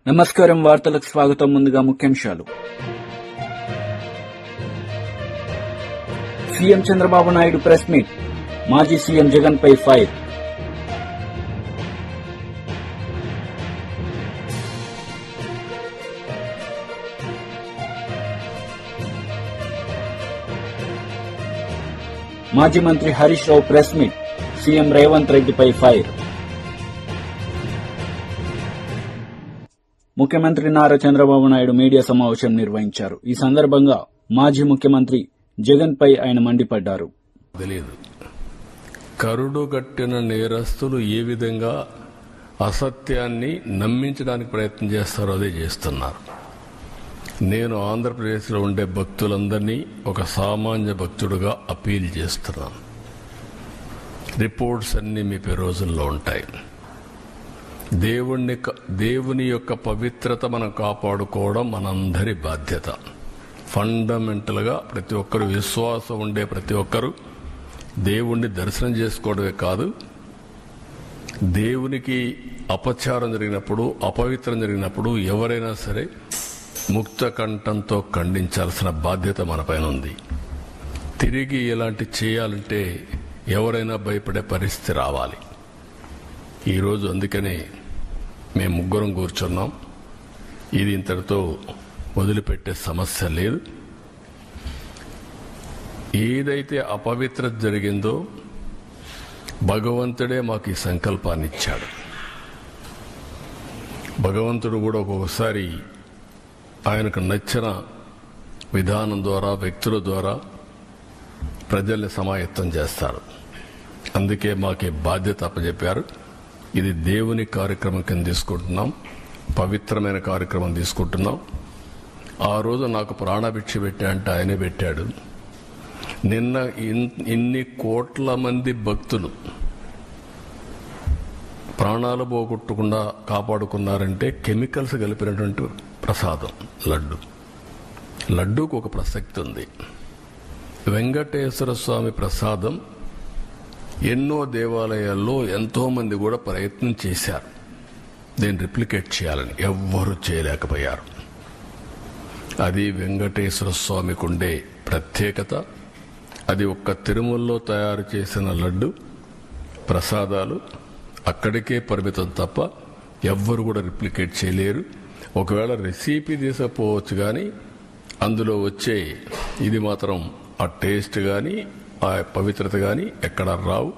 నమస్కారం. వార్తలకు స్వాగతం. ముందుగా ముఖ్యాంశాలు. CM Chandrababu Naidu press meet. మాజీ సీఎం జగన్ పై ఫైర్. మాజీ మంత్రి Harish Rao press meet. CM Revanth రెడ్డిపై ఫైర్. ముఖ్యమంత్రి నారా చంద్రబాబు నాయుడు మీడియా సమావేశం నిర్వహించారు. ఈ సందర్భంగా మాజీ ముఖ్యమంత్రి జగన్ పై ఆయన మండిపడ్డారు. తెలియదు కరుడుగట్టిన నేరస్తులు ఏ విధంగా అసత్యాన్ని నమ్మించడానికి ప్రయత్నం చేస్తారో అదే చేస్తున్నారు. నేను ఆంధ్రప్రదేశ్లో ఉండే భక్తులందరినీ ఒక సామాన్య భక్తుడుగా అపీల్ చేస్తున్నాను. రిపోర్ట్స్ అన్నీ మీ రోజుల్లో ఉంటాయి. దేవుని యొక్క పవిత్రత మనం కాపాడుకోవడం మనందరి బాధ్యత. ఫండమెంటల్గా ప్రతి ఒక్కరు విశ్వాసం ఉండే ప్రతి ఒక్కరు దేవుణ్ణి దర్శనం చేసుకోవడమే కాదు, దేవునికి అపచారం జరిగినప్పుడు, అపవిత్రం జరిగినప్పుడు ఎవరైనా సరే ముక్త కంఠంతో ఖండించాల్సిన బాధ్యత మన పైన ఉంది. తిరిగి ఇలాంటి చేయాలంటే ఎవరైనా భయపడే పరిస్థితి రావాలి. ఈరోజు అందుకనే మేము ముగ్గురం కూర్చున్నాం. ఇది ఇంతటితో వదిలిపెట్టే సమస్య లేదు. ఏదైతే అపవిత్రత జరిగిందో భగవంతుడే మాకు ఈ సంకల్పాన్ని ఇచ్చాడు. భగవంతుడు కూడా ఒక్కొక్కసారి ఆయనకు నచ్చిన విధానం ద్వారా, వ్యక్తుల ద్వారా ప్రజల్ని సమాయత్తం చేస్తారు. అందుకే మాకు బాధ్యత అప్పచెప్పారు. ఇది దేవుని కార్యక్రమం కింద తీసుకుంటున్నాం, పవిత్రమైన కార్యక్రమం తీసుకుంటున్నాం. ఆ రోజు నాకు ప్రాణభిక్ష పెట్టా అంటే ఆయనే పెట్టాడు. నిన్న ఇన్ని కోట్ల మంది భక్తులు ప్రాణాలు పోగొట్టకుండా కాపాడుకున్నారంటే కెమికల్స్ కలిపినటువంటి ప్రసాదం లడ్డూకు ఒక ప్రసక్తి ఉంది. వెంకటేశ్వర స్వామి ప్రసాదం ఎన్నో దేవాలయాల్లో ఎంతో మంది కూడా ప్రయత్నం చేశారు దీన్ని రిప్లికేట్ చేయాలని, ఎవ్వరూ చేయలేకపోయారు. అది వెంకటేశ్వర స్వామికి ఉండే ప్రత్యేకత. అది ఒక్క తిరుమలలో తయారు చేసిన లడ్డు ప్రసాదాలు అక్కడికే పరిమితం తప్ప ఎవ్వరు కూడా రిప్లికేట్ చేయలేరు. ఒకవేళ రెసిపీ తీసుకపోవచ్చు కానీ అందులో వచ్చే ఇది మాత్రం ఆ టేస్ట్ కానీ ఆ పవిత్రత కానీ ఎక్కడ రావు.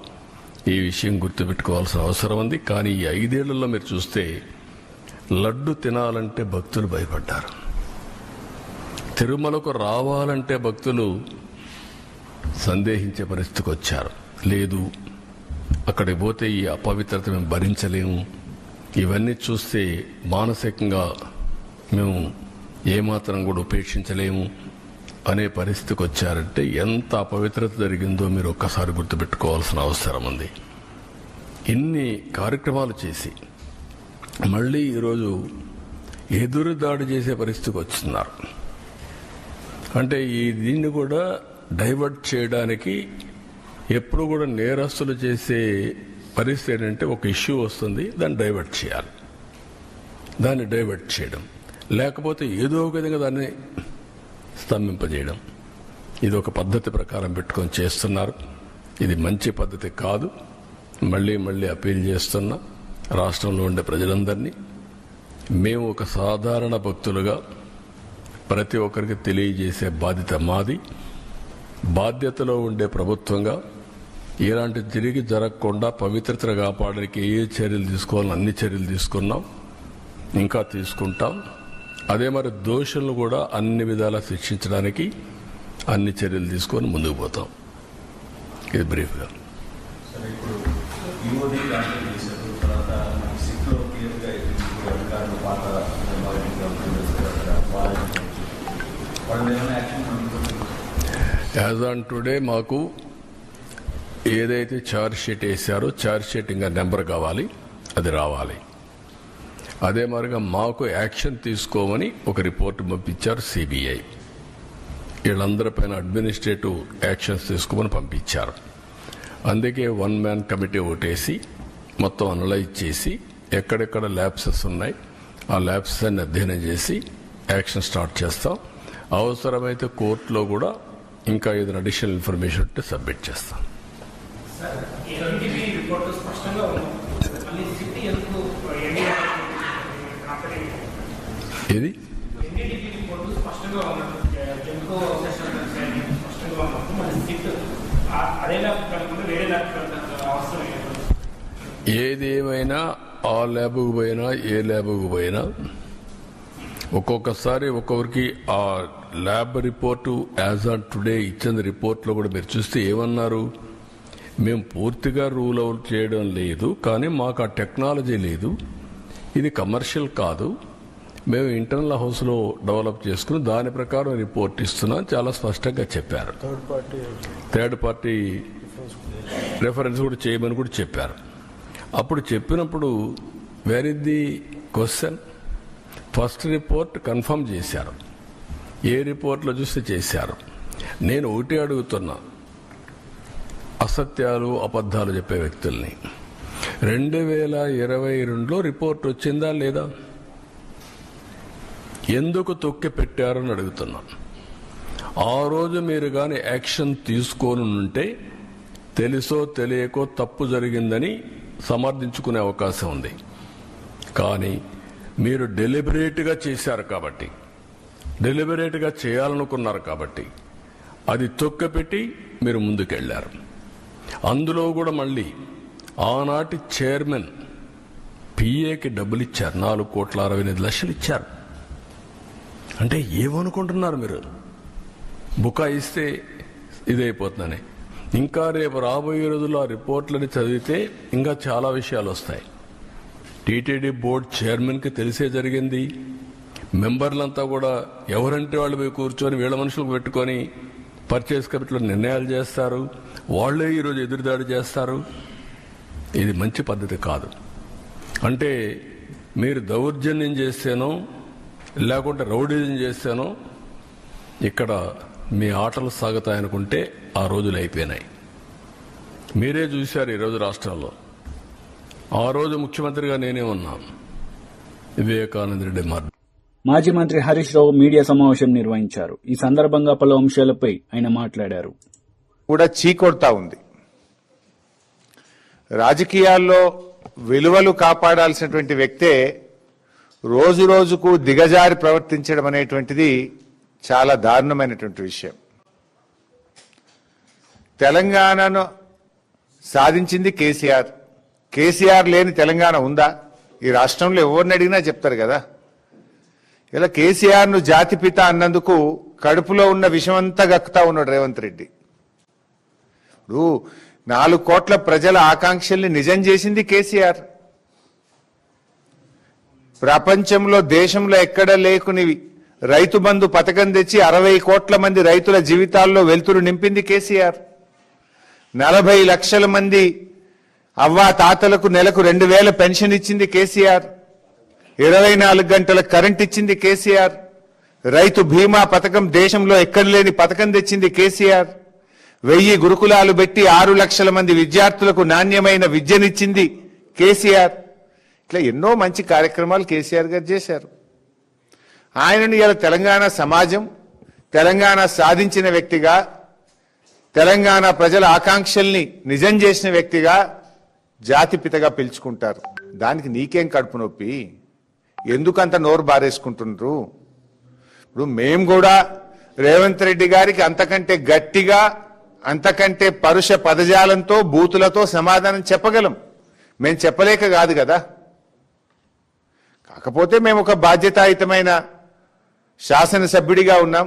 ఈ విషయం గుర్తుపెట్టుకోవాల్సిన అవసరం ఉంది. కానీ ఈ 5 ఏళ్లలో మీరు చూస్తే లడ్డు తినాలంటే భక్తులు భయపడ్డారు. తిరుమలకు రావాలంటే భక్తులు సందేహించే పరిస్థితికి వచ్చారు. లేదు, అక్కడికి పోతే ఈ అపవిత్రత మేము భరించలేము, ఇవన్నీ చూస్తే మానసికంగా మేము ఏమాత్రం కూడా ఉపేక్షించలేము అనే పరిస్థితికి వచ్చారంటే ఎంత అపవిత్రత జరిగిందో మీరు ఒక్కసారి గుర్తుపెట్టుకోవాల్సిన అవసరం ఉంది. ఇన్ని కార్యక్రమాలు చేసి మళ్ళీ ఈరోజు ఎదురు దాడి చేసే పరిస్థితికి వస్తున్నారు. అంటే దీన్ని కూడా డైవర్ట్ చేయడానికి ఎప్పుడు కూడా నేరస్తులు చేసే పరిస్థితి ఏంటంటే ఒక ఇష్యూ వస్తుంది, దాన్ని డైవర్ట్ చేయాలి, దాన్ని డైవర్ట్ చేయడం, లేకపోతే ఏదో ఒక విధంగా దాన్ని స్తంభింపజేయడం. ఇది ఒక పద్ధతి ప్రకారం పెట్టుకొని చేస్తున్నారు. ఇది మంచి పద్ధతి కాదు. మళ్ళీ అపీల్ చేస్తున్నా రాష్ట్రంలో ఉండే ప్రజలందరినీ, మేము ఒక సాధారణ భక్తులుగా ప్రతి ఒక్కరికి తెలియజేసే బాధ్యత మాది. బాధ్యతలో ఉండే ప్రభుత్వంగా ఇలాంటి తిరిగి జరగకుండా పవిత్రతను కాపాడడానికి ఏ చర్యలు తీసుకోవాలని అన్ని చర్యలు తీసుకున్నాం, ఇంకా తీసుకుంటాం. అదే మరి దోషులను కూడా అన్ని విధాలా శిక్షించడానికి అన్ని చర్యలు తీసుకొని ముందుకు పోతాం. ఇది బ్రీఫ్గా. యాజ్ ఆన్ టుడే మాకు ఏదైతే ఛార్జ్ షీట్ వేశారో ఛార్జ్ షీట్ ఇంకా నెంబర్ కావాలి, అది రావాలి. అదే మరిగా మాకు యాక్షన్ తీసుకోమని ఒక రిపోర్ట్ పంపించారు సిబిఐ. వీళ్ళందరిపైన అడ్మినిస్ట్రేటివ్ యాక్షన్స్ తీసుకోమని పంపించారు. అందుకే 1 మ్యాన్ కమిటీ ఓటేసి మొత్తం అనలైజ్ చేసి ఎక్కడెక్కడ ల్యాబ్సెస్ ఉన్నాయి ఆ ల్యాబ్స్ అన్ని అధ్యయనం చేసి యాక్షన్ స్టార్ట్ చేస్తాం. అవసరమైతే కోర్టులో కూడా ఇంకా ఏదైనా అడిషనల్ ఇన్ఫర్మేషన్ ఉంటే సబ్మిట్ చేస్తాం. ఏది ఏదేమైనా ఆ ల్యాబ్కు పోయినా ఏ ల్యాబ్కు పోయినా ఒక్కొక్కసారి ఒక్కొక్కరికి ఆ lab report as on today ఇచ్చిన రిపోర్ట్లో కూడా మీరు చూస్తే ఏమన్నారు, మేము పూర్తిగా రూల్ అవుట్ చేయడం లేదు, కానీ మాకు ఆ టెక్నాలజీ లేదు, ఇది కమర్షియల్ కాదు, మేము ఇంటర్నల్ హౌస్లో డెవలప్ చేసుకుని దాని ప్రకారం రిపోర్ట్ ఇస్తున్నాం చాలా స్పష్టంగా చెప్పారు. థర్డ్ పార్టీ రెఫరెన్స్ కూడా చేయమని కూడా చెప్పారు. అప్పుడు చెప్పినప్పుడు where is the question? First report confirm చేశారు, ఏ రిపోర్ట్లో చూస్తే చేశారు. నేను ఒకటి అడుగుతున్నా, అసత్యాలు అబద్ధాలు చెప్పే వ్యక్తుల్ని 2022లో రిపోర్ట్ వచ్చిందా లేదా? ఎందుకు తొక్కి పెట్టారని అడుగుతున్నా. ఆ రోజు మీరు కానీ యాక్షన్ తీసుకొని ఉంటే తెలుసో తెలియకో తప్పు జరిగిందని సమర్థించుకునే అవకాశం ఉంది. కానీ మీరు డెలిబరేట్గా చేశారు కాబట్టి, డెలిబరేట్గా చేయాలనుకున్నారు కాబట్టి అది తొక్కిపెట్టి మీరు ముందుకెళ్లారు. అందులో కూడా మళ్ళీ ఆనాటి చైర్మన్ పిఏకి డబ్బులు ఇచ్చారు, 4,65,00,000 ఇచ్చారు. అంటే ఏమనుకుంటున్నారు మీరు? బుకాయిస్తే ఇదైపోతుందని. ఇంకా రేపు రాబోయే రోజుల్లో ఆ రిపోర్ట్లని చదివితే ఇంకా చాలా విషయాలు వస్తాయి. టీటీడీ బోర్డు చైర్మన్కి తెలిసే జరిగింది. మెంబర్లంతా కూడా ఎవరంటే వాళ్ళు పోయి కూర్చొని వీళ్ళ మనుషులకు పెట్టుకొని పర్చేస్ కమిటీలో నిర్ణయాలు చేస్తారు, వాళ్లే ఈరోజు ఎదురుదాడి చేస్తారు. ఇది మంచి పద్ధతి కాదు. అంటే మీరు దౌర్జన్యం చేస్తేనో లేకుంటే రౌడీజం చేస్తేనో ఇక్కడ మీ ఆటలు సాగుతాయనుకుంటే ఆ రోజులు అయిపోయినాయి. మీరే చూశారు ఈరోజు రాష్ట్రాల్లో. ఆ రోజు ముఖ్యమంత్రిగా నేనే ఉన్నాను, వివేకానంద రెడ్డి మాజీ మంత్రి హరీష్ రావు మీడియా సమావేశం నిర్వహించారు. ఈ సందర్భంగా పలు అంశాలపై ఆయన మాట్లాడారు. కూడా చీకొడతా ఉంది. రాజకీయాల్లో విలువలు కాపాడాల్సినటువంటి వ్యక్తే రోజు రోజుకు దిగజారి ప్రవర్తించడం అనేటువంటిది చాలా దారుణమైనటువంటి విషయం. తెలంగాణను సాధించింది కేసీఆర్. కేసీఆర్ లేని తెలంగాణ ఉందా? ఈ రాష్ట్రంలో ఎవరిని అడిగినా చెప్తారు కదా. ఇలా కేసీఆర్ను జాతిపిత అన్నందుకు కడుపులో ఉన్న విషమంతా గక్కుతా ఉన్నాడు రేవంత్ రెడ్డి. ఇప్పుడు 4 కోట్ల ప్రజల ఆకాంక్షల్ని నిజం చేసింది కేసీఆర్. ప్రపంచంలో దేశంలో ఎక్కడ లేకునివి రైతు బంధు పథకం తెచ్చి 60 కోట్ల మంది రైతుల జీవితాల్లో వెలుతురు నింపింది కేసీఆర్. 40 లక్షల మంది అవ్వా తాతలకు నెలకు 2,000 పెన్షన్ ఇచ్చింది కేసీఆర్. 24 గంటల కరెంట్ ఇచ్చింది కేసీఆర్. రైతు బీమా పథకం దేశంలో ఎక్కడ లేని పథకం తెచ్చింది కేసీఆర్. 1000 గురుకులాలు పెట్టి 6 లక్షల మంది విద్యార్థులకు నాణ్యమైన విద్యనిచ్చింది కేసీఆర్. ఇట్లా ఎన్నో మంచి కార్యక్రమాలు కేసీఆర్ గారు చేశారు. ఆయనను ఇలా తెలంగాణ సమాజం, తెలంగాణ సాధించిన వ్యక్తిగా, తెలంగాణ ప్రజల ఆకాంక్షల్ని నిజం చేసిన వ్యక్తిగా జాతిపితగా పిలుచుకుంటారు. దానికి నీకేం కడుపు నొప్పి? ఎందుకంత నోరు బారేసుకుంటున్నారు? ఇప్పుడు మేము కూడా రేవంత్ రెడ్డి గారికి అంతకంటే గట్టిగా, అంతకంటే పరుష పదజాలంతో, బూతులతో సమాధానం చెప్పగలం. మేము చెప్పలేక కాదు కదా. కాకపోతే మేము ఒక బాధ్యతాయుతమైన శాసనసభ్యుడిగా ఉన్నాం.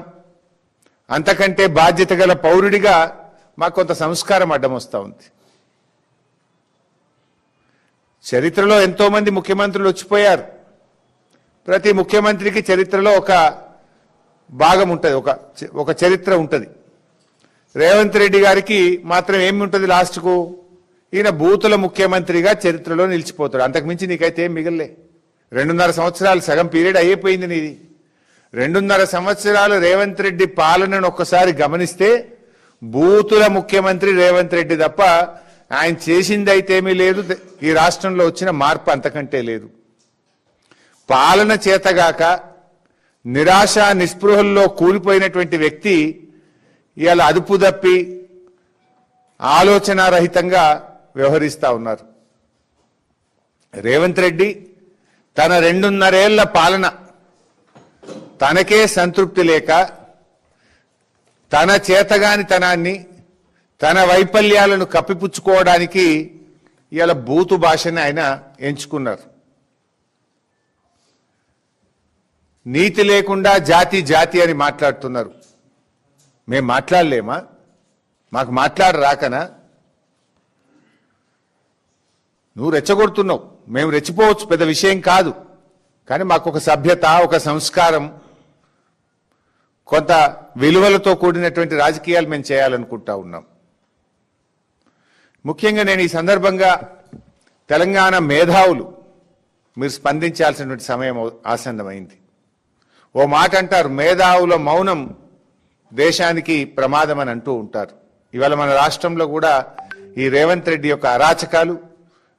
అంతకంటే బాధ్యత గల పౌరుడిగా మాకు కొంత సంస్కారం అడ్డం వస్తూ ఉంది. చరిత్రలో ఎంతో మంది ముఖ్యమంత్రులు వచ్చిపోయారు. ప్రతి ముఖ్యమంత్రికి చరిత్రలో ఒక భాగం ఉంటుంది, ఒక చరిత్ర ఉంటుంది. రేవంత్ రెడ్డి గారికి మాత్రం ఏమి ఉంటుంది? లాస్ట్కు ఈయన బూతుల ముఖ్యమంత్రిగా చరిత్రలో నిలిచిపోతాడు. అంతకుమించి నీకైతే ఏం మిగలే. 2.5 సంవత్సరాలు సగం పీరియడ్ అయిపోయింది నీది. 2.5 సంవత్సరాలు రేవంత్ రెడ్డి పాలనను ఒక్కసారి గమనిస్తే బూతుల ముఖ్యమంత్రి రేవంత్ రెడ్డి తప్ప ఆయన చేసింది అయితే ఏమీ లేదు. ఈ రాష్ట్రంలో వచ్చిన మార్పు అంతకంటే లేదు. పాలన చేతగాక నిరాశ నిస్పృహల్లో కూలిపోయినటువంటి వ్యక్తి ఇవాళ అదుపు తప్పి ఆలోచనారహితంగా వ్యవహరిస్తా ఉన్నారు. రేవంత్ రెడ్డి తన 2.5 ఏళ్ల పాలన తనకే సంతృప్తి లేక తన చేతగానితనాన్ని తన వైఫల్యాలను కప్పిపుచ్చుకోవడానికి ఇవాళ బూతు భాషని ఆయన ఎంచుకున్నారు. నీతి లేకుండా జాతి జాతి అని మాట్లాడుతున్నారు. మేము మాట్లాడలేమా? మాకు మాట్లాడరాకనా? నువ్వు రెచ్చగొడుతున్నావు, మేము రెచ్చిపోవచ్చు, పెద్ద విషయం కాదు. కానీ మాకు ఒక సభ్యత, ఒక సంస్కారం, కొంత విలువలతో కూడినటువంటి రాజకీయాలు మేము చేయాలనుకుంటా ఉన్నాం. ముఖ్యంగా నేను ఈ సందర్భంగా తెలంగాణ మేధావులు మీరు స్పందించాల్సినటువంటి సమయం ఆసన్నమైంది. ఓ మాట అంటారు, మేధావుల మౌనం దేశానికి ప్రమాదం అని అంటూ ఉంటారు. ఇవాళ మన రాష్ట్రంలో కూడా ఈ రేవంత్ రెడ్డి యొక్క అరాచకాలు,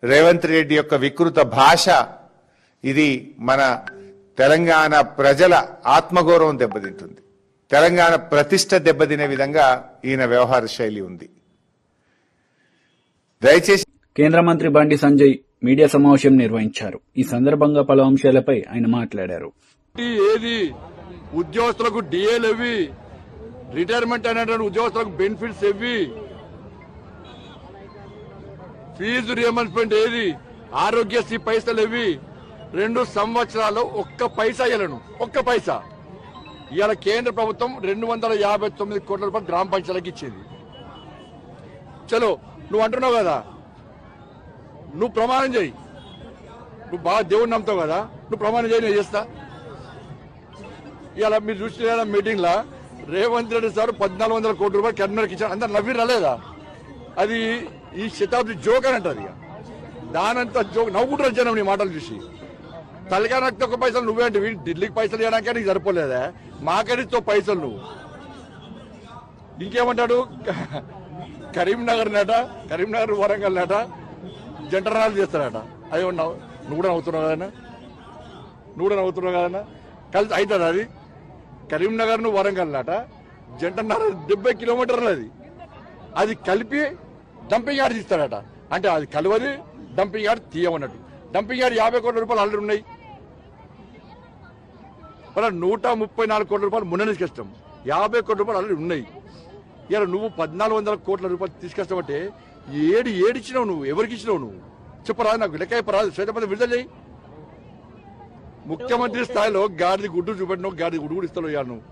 రేవంత్ రెడ్డి యొక్క వికృత భాష, ఇది మన తెలంగాణ ప్రజల ఆత్మగౌరవం దెబ్బతింటుంది. తెలంగాణ ప్రతిష్ట దెబ్బతినే విధంగా ఈయన వ్యవహార శైలి ఉంది. దయచేసి కేంద్ర మంత్రి బండి సంజయ్ మీడియా సమావేశం నిర్వహించారు. ఈ సందర్భంగా పలు అంశాలపై ఆయన మాట్లాడారు. ఏది ఉద్యోగస్తులకు డిఏలు ఇవి, రిటైర్మెంట్ అయినటువంటి ఉద్యోగస్తులకు బెనిఫిట్స్ ఇవి, ఫీజు రియంబర్స్మెంట్ ఏది, ఆరోగ్యశ్రీ పైసలు ఇవి. 2 సంవత్సరాలు ఒక్క పైసా ఇవ్వలను, ఒక్క పైసా. ఇవాళ కేంద్ర ప్రభుత్వం 259 కోట్ల రూపాయలు గ్రామ పంచాయతీలకు ఇచ్చేది. చలో, నువ్వు అంటున్నావు కదా, నువ్వు ప్రమాణం చేయి, నువ్వు బాగా దేవుడిని నమ్ముతావు కదా, నువ్వు ప్రమాణం చేయి, నేను చేస్తా. ఇలా మీరు చూసిన మీటింగ్ లా రేవంత్ రెడ్డి సార్ 1400 కోట్ల రూపాయలు కర్ణాటక ఇచ్చారు. అందరు నవ్వి రాలేదా? అది ఈ శతాబ్ది జోక్ అని అంటారు. ఇక దానంతా జోక్ నవ్వుకుంటారు జనం నీ మాటలు చూసి. తలకానక్కి ఒక పైసలు నువ్వేంటి, ఢిల్లీకి పైసలు ఇవ్వడానికే నీకు సరిపోలేదా? మాకడితో పైసలు నువ్వు. ఇంకేమంటాడు, కరీంనగర్ నేట, కరీంనగర్ వరంగల్ నేట జంటరాలు చేస్తారట. అది నువ్వు కూడా నవ్వుతున్నావు కదన్నా, నువ్వు కూడా నవ్వుతున్నావు కదన్నా. కలిసి అవుతుంది అది. కరీంనగర్ ను వరంగల్ నాట జంటన్నర 70 కిలోమీటర్లు. అది కలిపి డంపింగ్ యార్డ్ తీస్తాడట. అంటే అది కలవది డంపింగ్ యార్డ్ తీయమన్నట్టు. డంపింగ్ యార్డ్ 50 కోట్ల రూపాయలు ఆల్రెడీ ఉన్నాయి. మరి 134 కోట్ల రూపాయలు మొన్న తీసుకొస్తాం, 50 కోట్ల రూపాయలు ఆల్రెడీ ఉన్నాయి. ఇలా నువ్వు 1400 కోట్ల రూపాయలు తీసుకొస్తావంటే ఏడిచ్చినావు నువ్వు, ఎవరికి ఇచ్చినావు నువ్వు చెప్పరాదు, నాకు లెక్క చెప్పరాదు. శ్వేతపత్రం విడుదల చేయి. ముఖ్యమంత్రి స్థాయిలో గాడిది గుడ్డు చూపెట్టినావు, గాడిది గుడ్డు కూడా ఇస్తావు. ఇవ్వాలి నువ్వు.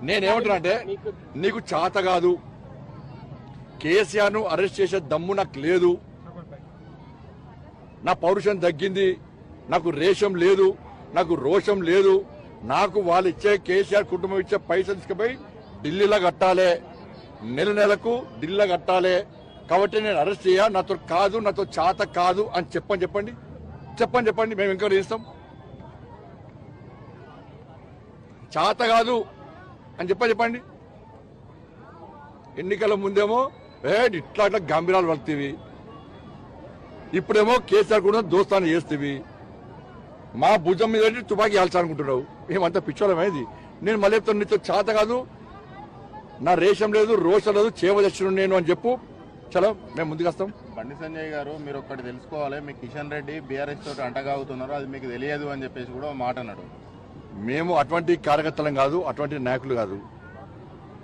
నేనేమంటున్నా అంటే, నీకు చేత కాదు, కేసీఆర్ ను అరెస్ట్ చేసే దమ్ము నాకు లేదు, నా పౌరుషం తగ్గింది, నాకు రేషం లేదు, నాకు రోషం లేదు, నాకు వాళ్ళు ఇచ్చే కేసీఆర్ కుటుంబం ఇచ్చే పైసలు తీసుకుపోయి ఢిల్లీలో కట్టాలి, నెలకు ఢిల్లీలో కట్టాలి, కాబట్టి నేను అరెస్ట్ చేయ, నాతో కాదు, నాతో చేత కాదు అని చెప్పండి. మేము ఎంక్వైరీ చేస్తాం. చేత కాదు అని చెప్పండి. ఎన్నికల ముందేమో ఇట్లా గంభీరాలు వలుతీవి, ఇప్పుడేమో కేసీఆర్ కూడా దోస్తాను చేస్తేవి, మా భుజం మీద తుపాకీ ఆల్చాలనుకుంటున్నావు. మేమంతా పిచ్చోళమేది. నేను మళ్ళీ నీతో చేత కాదు, నా రేషం లేదు, రోషం లేదు, చేవదక్షుడు నేను అని చెప్పు. చలో, మేము ముందుకు వస్తాం. బండి సంజయ్ గారు, మీరు ఒక్కటి తెలుసుకోవాలి, మీ కిషన్ రెడ్డి బీఆర్ఎస్ తోటి అంటగాగుతున్నారు, అది మీకు తెలియదు అని చెప్పేసి కూడా మాట అన్నాడు. మేము అటువంటి కార్యకర్తలం కాదు, అటువంటి నాయకులు కాదు.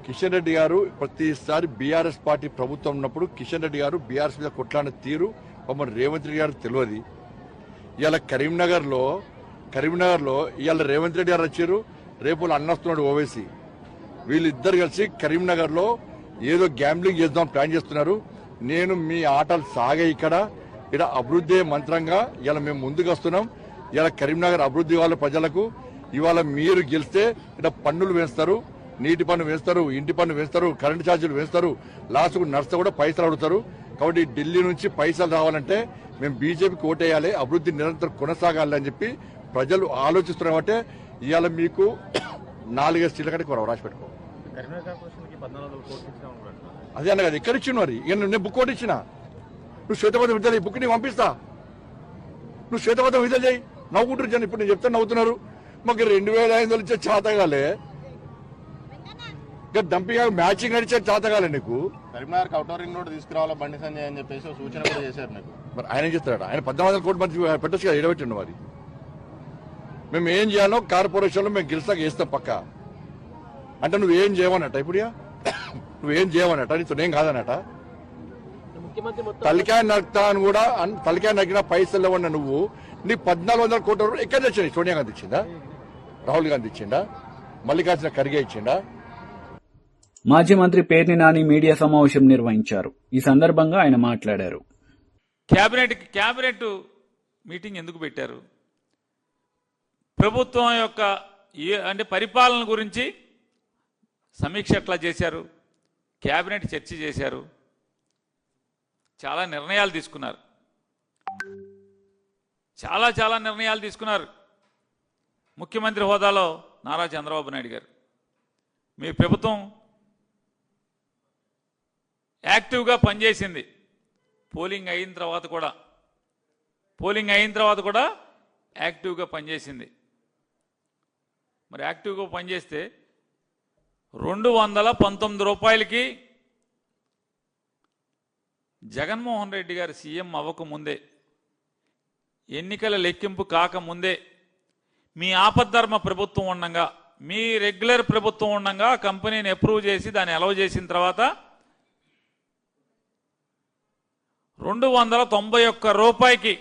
కిషన్ రెడ్డి గారు ప్రతిసారి బీఆర్ఎస్ పార్టీ ప్రభుత్వం ఉన్నప్పుడు కిషన్ రెడ్డి గారు బీఆర్ఎస్ మీద కొట్లాడిన తీరు మమ్మల్ని రేవంత్ రెడ్డి గారు తెలియదు. ఇవాళ కరీంనగర్ లో ఇవాళ రేవంత్ రెడ్డి గారు వచ్చారు, రేపు అన్నస్తున్నాడు ఓవైసీ. వీళ్ళిద్దరు కలిసి కరీంనగర్ లో ఏదో గ్యాంబ్లింగ్ చేద్దాం ప్లాన్ చేస్తున్నారు. నేను మీ ఆటలు సాగే ఇక్కడ అభివృద్ధి మంత్రంగా ఇవాళ మేము ముందుకు వస్తున్నాం. ఇవాళ కరీంనగర్ అభివృద్ధి వాళ్ళ ప్రజలకు ఇవాళ మీరు గెలిస్తే ఇక్కడ పన్నులు వేస్తారు, నీటి పన్ను వేస్తారు, ఇంటి పన్ను వేస్తారు, కరెంటు ఛార్జీలు వేస్తారు, లాస్ట్కు నర్స్ కూడా పైసలు అడుగుతారు. కాబట్టి ఢిల్లీ నుంచి పైసలు రావాలంటే మేము బీజేపీకి ఓటేయాలి, అభివృద్ధి నిరంతరం కొనసాగాలి అని చెప్పి ప్రజలు ఆలోచిస్తున్నామంటే ఇవాళ మీకు 4-5 సీట్ల కంటే కొరవ రాసి పెట్టుకో. అదే అన్న కదా, ఎక్కడ ఇచ్చిన మరి నేను బుక్ ఒకటి ఇచ్చిన, నువ్వు శ్వేతపత్రం విడుదల ఈ బుక్ నీకు పంపిస్తా, నువ్వు శ్వేతపత్రం విడుదల చేయి. నవ్వుకుంటారు జనం, ఇప్పుడు నేను చెప్తే నవ్వుతున్నారు. మాకు 2,500 ఇచ్చే చేతగాలే, ఇంకా డంపింగ్ మ్యాచింగ్ నడిచే చేతగాలే నీకు. Karimnagar outer ring road తీసుకురావాలా Bandi Sanjay అని చెప్పేసి ఒక సూచన కూడా చేశారు నీకు. మరి ఆయన ఏం చేస్తాడు? ఆయన 14,000 కోట్లు మంచి పెట్టచ్చు కదా, ఎడబెట్టిండు. మరి మేము ఏం చేయాలో కార్పొరేషన్లో మేము గెలిస్తాక వేస్తాం పక్క. అంటే నువ్వేం చేయవన్నట, ఇప్పుడు నువ్వేం చేయవన్నట, నీతో నేను కాదన్నట. తలకాయ నడుతా అని కూడా తలకాయ నగ్గిన పైసలు ఇవ్వన్నా నువ్వు. నీకు 14,000 కోట్ల రూపాయలు ఎక్కడ తెచ్చింది? సోనియా గాంధీ ఇచ్చిందా? రాహుల్ గాంధీ ఇచ్చిందా? మల్లికార్జున ఖర్గే ఇచ్చిందా? మాజీ మంత్రి పేర్ని నాని మీడియా సమావేశం నిర్వహించారు. ఈ సందర్భంగా ఆయన మాట్లాడారు. క్యాబినెట్ మీటింగ్ ఎందుకు పెట్టారు? ప్రభుత్వం యొక్క అంటే పరిపాలన గురించి సమీక్ష ఎట్లా చేశారు, క్యాబినెట్ చర్చ చేశారు, చాలా నిర్ణయాలు తీసుకున్నారు, చాలా నిర్ణయాలు తీసుకున్నారు. ముఖ్యమంత్రి హోదాలో నారా చంద్రబాబు నాయుడు గారు, మీ ప్రభుత్వం యాక్టివ్గా పనిచేసింది. పోలింగ్ అయిన తర్వాత కూడా యాక్టివ్గా పనిచేసింది. మరి యాక్టివ్గా పనిచేస్తే 219 రూపాయలకి జగన్మోహన్ రెడ్డి గారు సీఎం అవ్వకముందే, ఎన్నికల లెక్కింపు కాకముందే, మీ ఆపద్ధర్మ ప్రభుత్వం ఉండగా, మీ రెగ్యులర్ ప్రభుత్వం ఉండగా కంపెనీని అప్రూవ్ చేసి దాన్ని అలౌ చేసిన తర్వాత 291 రూపాయకి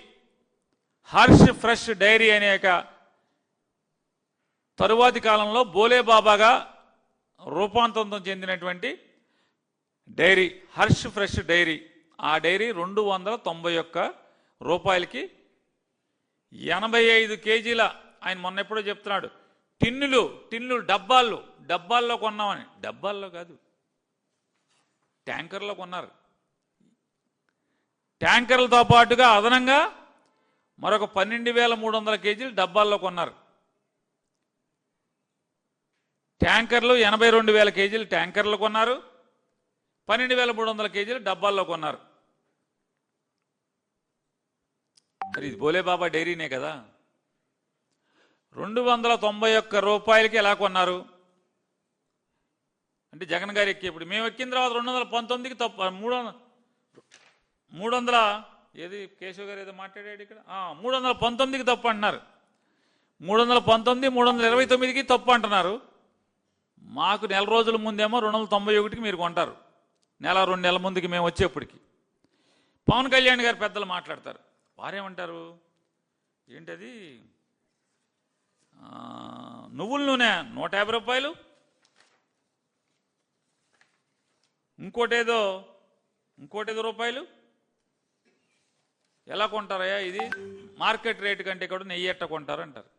హర్ష్ ఫ్రెష్ డైరీ అనేక తరువాతి కాలంలో బోలేబాబాగా రూపాంతరం చెందినటువంటి డైరీ హర్ష్ ఫ్రెష్ డైరీ. ఆ డైరీ 291 రూపాయలకి 85 కేజీల, ఆయన మొన్న ఎప్పుడో చెప్తున్నాడు, టిన్నులు డబ్బాల్లో కొన్నామని. డబ్బాల్లో కాదు, ట్యాంకర్లో కొన్నారు. ట్యాంకర్లతో పాటుగా అదనంగా మరొక 12,300 కేజీలు డబ్బాల్లో కొన్నారు. ట్యాంకర్లు 82,000 కేజీలు ట్యాంకర్లు కొన్నారు, 12,300 కేజీలు డబ్బాల్లో కొన్నారు. మరి ఇది బోలేబాబా డైరీనే కదా. 291 రూపాయలకి ఎలా కొన్నారు అంటే జగన్ గారు ఎక్కేప్పుడు, మేము ఎక్కిన తర్వాత 219కి తప్పు, 300 ఏది కేశవ్ గారు ఏదో మాట్లాడాడు ఇక్కడ, 319కి తప్పు అంటున్నారు. 319, 329కి తప్పు అంటున్నారు. మాకు నెల రోజుల ముందేమో 291కి మీరు కొంటారు, నెల 2 నెలల ముందుకి మేము వచ్చేప్పటికి. పవన్ కళ్యాణ్ గారు పెద్దలు మాట్లాడతారు, వారేమంటారు, ఏంటది నువ్వుల నూనె 150 రూపాయలు, ఇంకోటేదో రూపాయలు. ఎలా కొంటారయ్యా, ఇది మార్కెట్ రేటు కంటే కూడా నెయ్యి ఎట్ట కొంటారు అంటారు.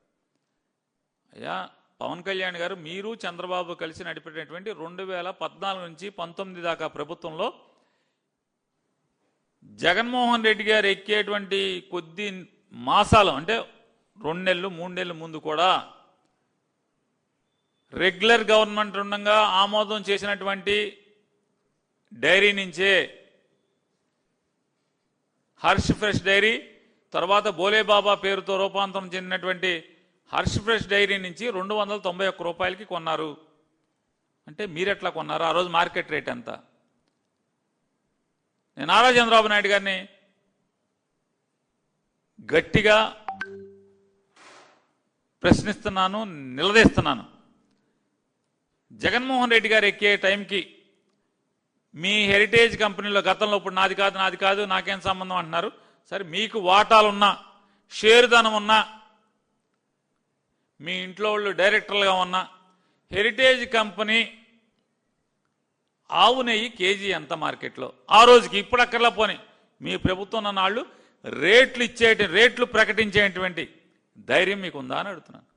అయ్యా పవన్ కళ్యాణ్ గారు, మీరు చంద్రబాబు కలిసి నడిపేటటువంటి 2014 నుంచి 19 దాకా ప్రభుత్వంలో జగన్మోహన్ రెడ్డి గారు ఎక్కేటువంటి కొద్ది మాసాలు అంటే 2 నెలలు 3 నెలల ముందు కూడా రెగ్యులర్ గవర్నమెంట్ ఉండగా ఆమోదం చేసినటువంటి డైరీ నుంచే హర్ష్ ఫ్రెష్ డైరీ, తర్వాత బోలేబాబా పేరుతో రూపాంతరం చెందినటువంటి హర్ష్ ఫ్రెష్ డైరీ నుంచి 291 రూపాయలకి కొన్నారు. అంటే మీరెట్లా కొన్నారు? ఆ రోజు మార్కెట్ రేట్ ఎంత? నేను నారా చంద్రబాబు నాయుడు గారిని గట్టిగా ప్రశ్నిస్తున్నాను, నిలదీస్తున్నాను. జగన్మోహన్ రెడ్డి గారు ఎక్కే టైంకి మీ హెరిటేజ్ కంపెనీలో గతంలో, ఇప్పుడు నాది కాదు నాకేం సంబంధం అంటున్నారు. సరే, మీకు వాటాలున్నా, షేరుధనం ఉన్నా, మీ ఇంట్లో వాళ్ళు డైరెక్టర్లుగా ఉన్నా, హెరిటేజ్ కంపెనీ ఆవు నెయ్యి కేజీ ఎంత మార్కెట్లో ఆ రోజుకి? ఇప్పుడు అక్కర్లా పోనీ, మీ ప్రభుత్వం ఉన్న నాళ్ళు రేట్లు ప్రకటించేటువంటి ధైర్యం మీకు ఉందా అని అడుగుతున్నాను.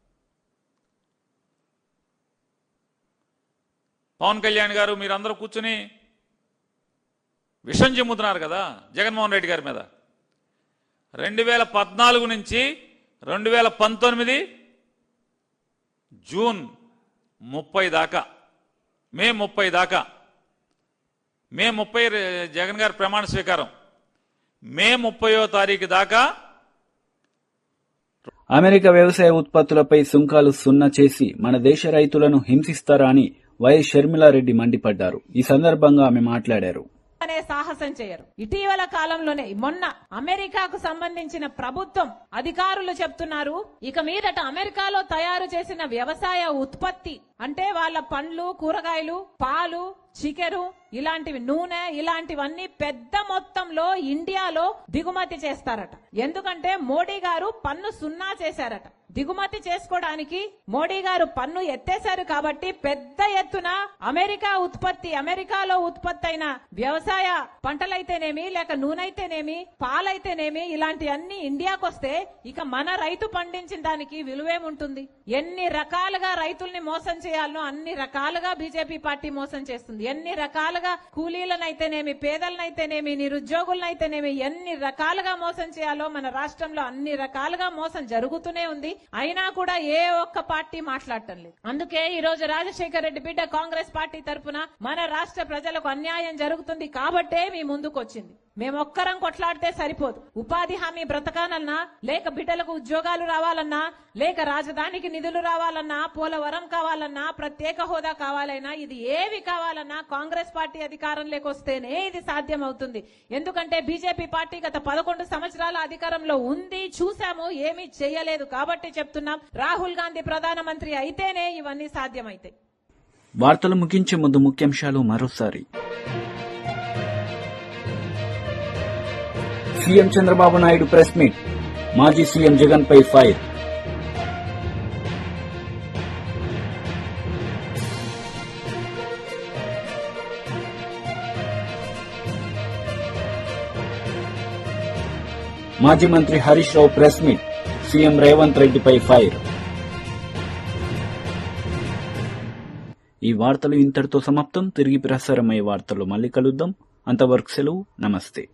పవన్ కళ్యాణ్ గారు మీరందరూ కూర్చుని విషం చెమ్ముతున్నారు కదా జగన్మోహన్ రెడ్డి గారి మీద. 2014 నుంచి 2019 జూన్ 30 దాకా, మే 30 జగన్ గారి ప్రమాణ స్వీకారం, మే 30వ తారీఖు దాకా అమెరికా వ్యవసాయ ఉత్పత్తులపై సుంకాలు సున్నా చేసి మన దేశ రైతులను హింసిస్తారా అని వైఎస్ షర్మిలారెడ్డి మండిపడ్డారు. ఈ సందర్భంగా ఆమె మాట్లాడారు. అనే సాహసం చేయరు. ఇటీవల కాలంలోనే మొన్న అమెరికాకు సంబంధించిన ప్రభుత్వం అధికారులు చెప్తున్నారు, ఇక మీదట అమెరికాలో తయారు చేసిన వ్యవసాయ ఉత్పత్తి అంటే వాళ్ళ పండ్లు, కూరగాయలు, పాలు, చికెను, ఇలాంటివి, నూనె, ఇలాంటివన్నీ పెద్ద మొత్తంలో ఇండియాలో దిగుమతి చేస్తారట. ఎందుకంటే మోడీ గారు పన్ను సున్నా చేశారట. దిగుమతి చేసుకోవడానికి మోడీ గారు పన్ను ఎత్తేశారు కాబట్టి పెద్ద ఎత్తున అమెరికాలో ఉత్పత్తి అయిన వ్యవసాయ పంటలైతేనేమి, లేక నూనెైతేనేమి, పాలైతేనేమి, ఇలాంటి అన్ని ఇండియాకు వస్తే ఇక మన రైతు పండించిన దానికి విలువేముంటుంది? ఎన్ని రకాలుగా రైతుల్ని మోసం చేయాలనో అన్ని రకాలుగా బీజేపీ పార్టీ మోసం చేస్తుంది. ఎన్ని రకాలుగా కూలీలనైతేనేమి, పేదలనైతేనేమి, నిరుద్యోగులనైతేనేమి ఎన్ని రకాలుగా మోసం చేయాలో మన రాష్ట్రంలో అన్ని రకాలుగా మోసం జరుగుతూనే ఉంది. అయినా కూడా ఏ ఒక్క పార్టీ మాట్లాడటం లేదు. అందుకే ఈ రోజు రాజశేఖర రెడ్డి బిడ్డ కాంగ్రెస్ పార్టీ తరఫున మన రాష్ట్ర ప్రజలకు అన్యాయం జరుగుతుంది కాబట్టే మీ ముందుకు వచ్చింది. మేమొక్కరం కొట్లాడితే సరిపోదు. ఉపాధి హామీ బ్రతకాలన్నా, లేక బిడ్డలకు ఉద్యోగాలు రావాలన్నా, లేక రాజధానికి నిధులు రావాలన్నా, పోలవరం కావాలన్నా, ప్రత్యేక హోదా కావాలన్నా, ఇది ఏవి కావాలన్నా కాంగ్రెస్ పార్టీ అధికారంలోకి వస్తేనే ఇది సాధ్యం అవుతుంది. ఎందుకంటే బీజేపీ పార్టీ గత 11 సంవత్సరాల అధికారంలో ఉంది, చూశాము, ఏమీ చేయలేదు. కాబట్టి చెప్తున్నాం, రాహుల్ గాంధీ ప్రధానమంత్రి అయితేనే ఇవన్నీ సాధ్యమైతాయి. వార్తలు ముగించే ముందు ముఖ్యాంశాలు మరోసారి. CM Chandrababu Naidu press meet, మాజీ సీఎం జగన్ పై ఫైర్. మాజీ మంత్రి Harish Rao press meet, CM Revanth రెడ్డిపై ఫైర్. ఈ వార్తలు ఇంతటితో సమాప్తం. తిరిగి ప్రసారమయ్యే వార్తలు మళ్ళీ కలుద్దాం. అంతవరకు సెలవు. నమస్తే.